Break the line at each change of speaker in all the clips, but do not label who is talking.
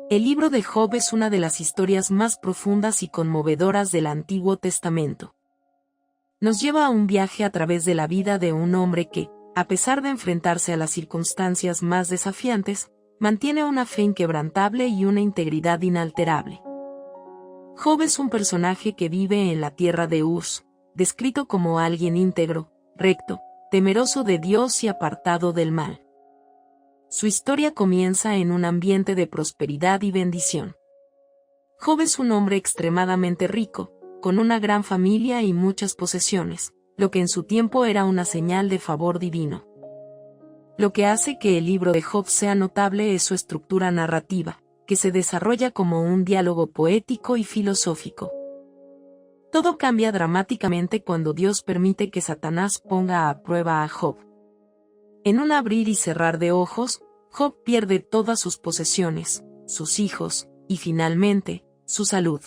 El libro de Job es una de las historias más profundas y conmovedoras del Antiguo Testamento. Nos lleva a un viaje a través de la vida de un hombre que, a pesar de enfrentarse a las circunstancias más desafiantes, mantiene una fe inquebrantable y una integridad inalterable. Job es un personaje que vive en la tierra de Uz, descrito como alguien íntegro, recto, temeroso de Dios y apartado del mal. Su historia comienza en un ambiente de prosperidad y bendición. Job es un hombre extremadamente rico, con una gran familia y muchas posesiones, lo que en su tiempo era una señal de favor divino. Lo que hace que el libro de Job sea notable es su estructura narrativa, que se desarrolla como un diálogo poético y filosófico. Todo cambia dramáticamente cuando Dios permite que Satanás ponga a prueba a Job. En un abrir y cerrar de ojos, Job pierde todas sus posesiones, sus hijos, y finalmente, su salud.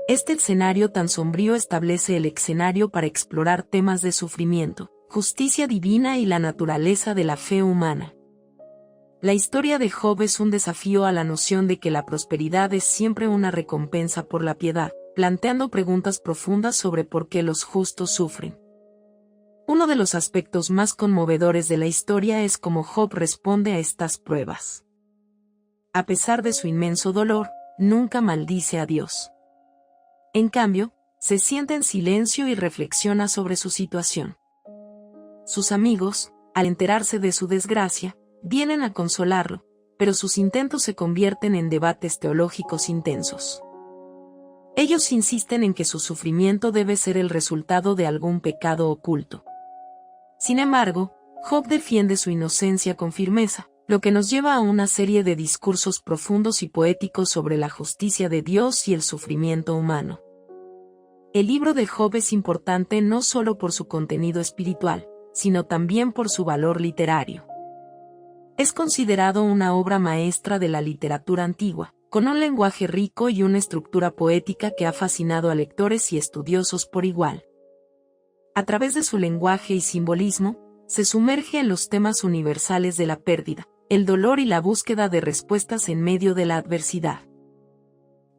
Este escenario tan sombrío establece el escenario para explorar temas de sufrimiento, justicia divina y la naturaleza de la fe humana. La historia de Job es un desafío a la noción de que la prosperidad es siempre una recompensa por la piedad, planteando preguntas profundas sobre por qué los justos sufren. Uno de los aspectos más conmovedores de la historia es cómo Job responde a estas pruebas. A pesar de su inmenso dolor, nunca maldice a Dios. En cambio, se sienta en silencio y reflexiona sobre su situación. Sus amigos, al enterarse de su desgracia, vienen a consolarlo, pero sus intentos se convierten en debates teológicos intensos. Ellos insisten en que su sufrimiento debe ser el resultado de algún pecado oculto. Sin embargo, Job defiende su inocencia con firmeza, lo que nos lleva a una serie de discursos profundos y poéticos sobre la justicia de Dios y el sufrimiento humano. El libro de Job es importante no solo por su contenido espiritual, sino también por su valor literario. Es considerado una obra maestra de la literatura antigua, con un lenguaje rico y una estructura poética que ha fascinado a lectores y estudiosos por igual. A través de su lenguaje y simbolismo, se sumerge en los temas universales de la pérdida, el dolor y la búsqueda de respuestas en medio de la adversidad.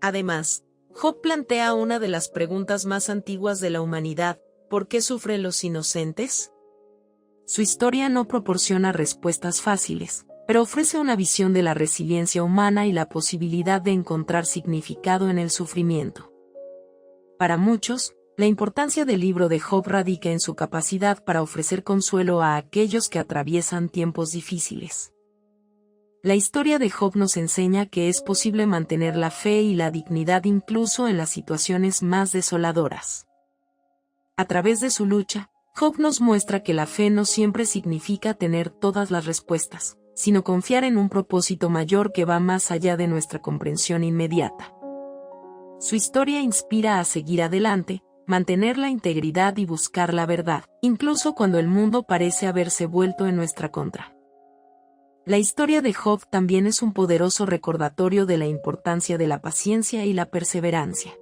Además, Job plantea una de las preguntas más antiguas de la humanidad: ¿por qué sufren los inocentes? Su historia no proporciona respuestas fáciles, pero ofrece una visión de la resiliencia humana y la posibilidad de encontrar significado en el sufrimiento. Para muchos, la importancia del libro de Job radica en su capacidad para ofrecer consuelo a aquellos que atraviesan tiempos difíciles. La historia de Job nos enseña que es posible mantener la fe y la dignidad incluso en las situaciones más desoladoras. A través de su lucha, Job nos muestra que la fe no siempre significa tener todas las respuestas, sino confiar en un propósito mayor que va más allá de nuestra comprensión inmediata. Su historia inspira a seguir adelante, mantener la integridad y buscar la verdad, incluso cuando el mundo parece haberse vuelto en nuestra contra. La historia de Job también es un poderoso recordatorio de la importancia de la paciencia y la perseverancia.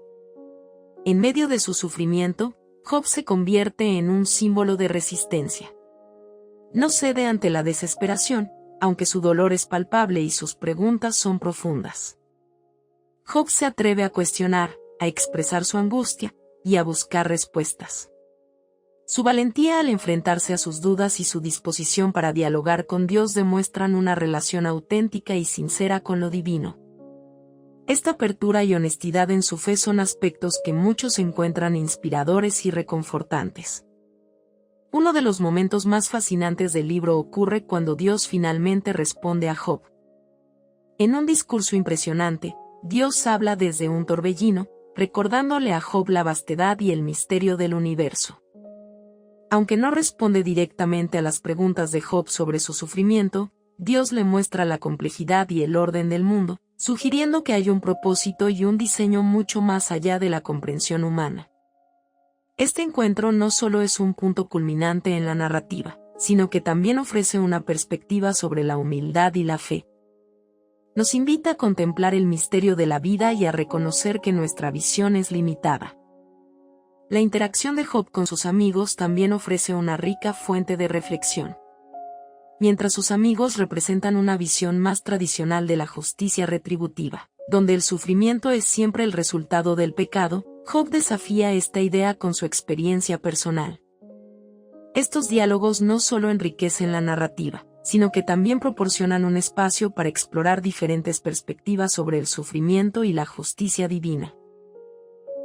En medio de su sufrimiento, Job se convierte en un símbolo de resistencia. No cede ante la desesperación, aunque su dolor es palpable y sus preguntas son profundas. Job se atreve a cuestionar, a expresar su angustia, y a buscar respuestas. Su valentía al enfrentarse a sus dudas y su disposición para dialogar con Dios demuestran una relación auténtica y sincera con lo divino. Esta apertura y honestidad en su fe son aspectos que muchos encuentran inspiradores y reconfortantes. Uno de los momentos más fascinantes del libro ocurre cuando Dios finalmente responde a Job. En un discurso impresionante, Dios habla desde un torbellino, recordándole a Job la vastedad y el misterio del universo. Aunque no responde directamente a las preguntas de Job sobre su sufrimiento, Dios le muestra la complejidad y el orden del mundo, sugiriendo que hay un propósito y un diseño mucho más allá de la comprensión humana. Este encuentro no solo es un punto culminante en la narrativa, sino que también ofrece una perspectiva sobre la humildad y la fe. Nos invita a contemplar el misterio de la vida y a reconocer que nuestra visión es limitada. La interacción de Job con sus amigos también ofrece una rica fuente de reflexión. mientras sus amigos representan una visión más tradicional de la justicia retributiva, donde el sufrimiento es siempre el resultado del pecado. Job desafía esta idea con su experiencia personal. Estos diálogos no solo enriquecen la narrativa, sino que también proporcionan un espacio para explorar diferentes perspectivas sobre el sufrimiento y la justicia divina.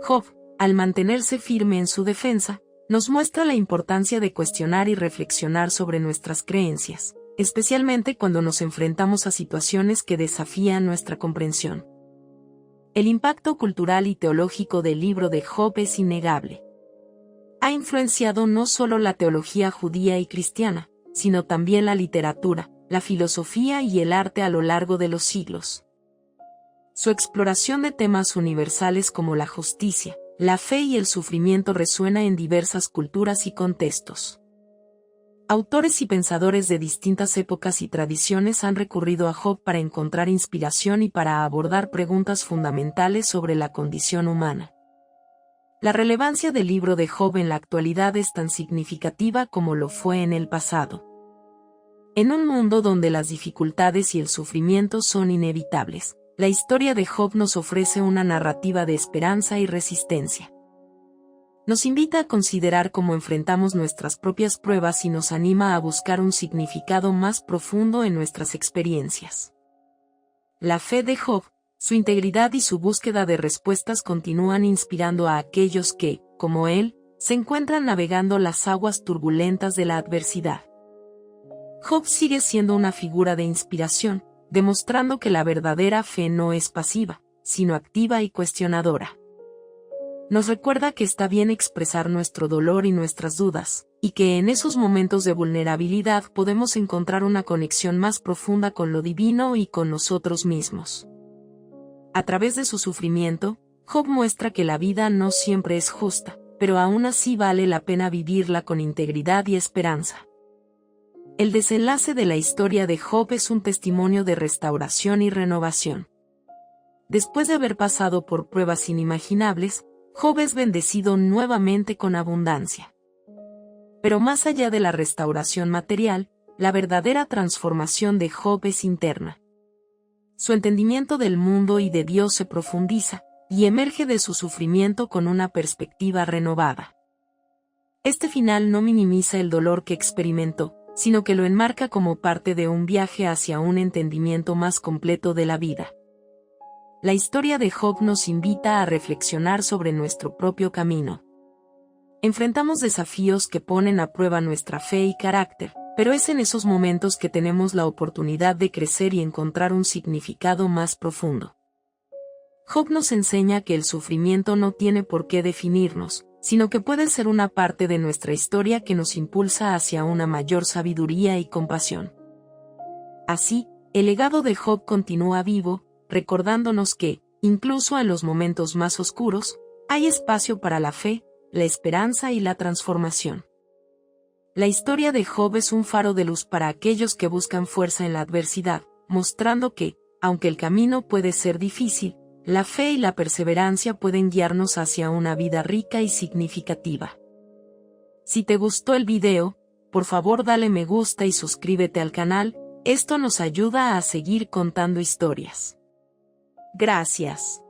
Job, al mantenerse firme en su defensa, nos muestra la importancia de cuestionar y reflexionar sobre nuestras creencias, especialmente cuando nos enfrentamos a situaciones que desafían nuestra comprensión. El impacto cultural y teológico del libro de Job es innegable. Ha influenciado no solo la teología judía y cristiana, sino también la literatura, la filosofía y el arte a lo largo de los siglos. Su exploración de temas universales como la justicia, la fe y el sufrimiento resuena en diversas culturas y contextos. Autores y pensadores de distintas épocas y tradiciones han recurrido a Job para encontrar inspiración y para abordar preguntas fundamentales sobre la condición humana. La relevancia del libro de Job en la actualidad es tan significativa como lo fue en el pasado. En un mundo donde las dificultades y el sufrimiento son inevitables, la historia de Job nos ofrece una narrativa de esperanza y resistencia. Nos invita a considerar cómo enfrentamos nuestras propias pruebas y nos anima a buscar un significado más profundo en nuestras experiencias. La fe de Job, su integridad y su búsqueda de respuestas continúan inspirando a aquellos que, como él, se encuentran navegando las aguas turbulentas de la adversidad. Job sigue siendo una figura de inspiración, demostrando que la verdadera fe no es pasiva, sino activa y cuestionadora. Nos recuerda que está bien expresar nuestro dolor y nuestras dudas, y que en esos momentos de vulnerabilidad podemos encontrar una conexión más profunda con lo divino y con nosotros mismos. A través de su sufrimiento, Job muestra que la vida no siempre es justa, pero aún así vale la pena vivirla con integridad y esperanza. El desenlace de la historia de Job es un testimonio de restauración y renovación. Después de haber pasado por pruebas inimaginables, Job es bendecido nuevamente con abundancia. Pero más allá de la restauración material, la verdadera transformación de Job es interna. Su entendimiento del mundo y de Dios se profundiza, y emerge de su sufrimiento con una perspectiva renovada. Este final no minimiza el dolor que experimentó, sino que lo enmarca como parte de un viaje hacia un entendimiento más completo de la vida. La historia de Job nos invita a reflexionar sobre nuestro propio camino. Enfrentamos desafíos que ponen a prueba nuestra fe y carácter, pero es en esos momentos que tenemos la oportunidad de crecer y encontrar un significado más profundo. Job nos enseña que el sufrimiento no tiene por qué definirnos, sino que puede ser una parte de nuestra historia que nos impulsa hacia una mayor sabiduría y compasión. Así, el legado de Job continúa vivo, recordándonos que, incluso en los momentos más oscuros, hay espacio para la fe, la esperanza y la transformación. La historia de Job es un faro de luz para aquellos que buscan fuerza en la adversidad, mostrando que, aunque el camino puede ser difícil, la fe y la perseverancia pueden guiarnos hacia una vida rica y significativa. Si te gustó el video, por favor dale me gusta y suscríbete al canal, esto nos ayuda a seguir contando historias. Gracias.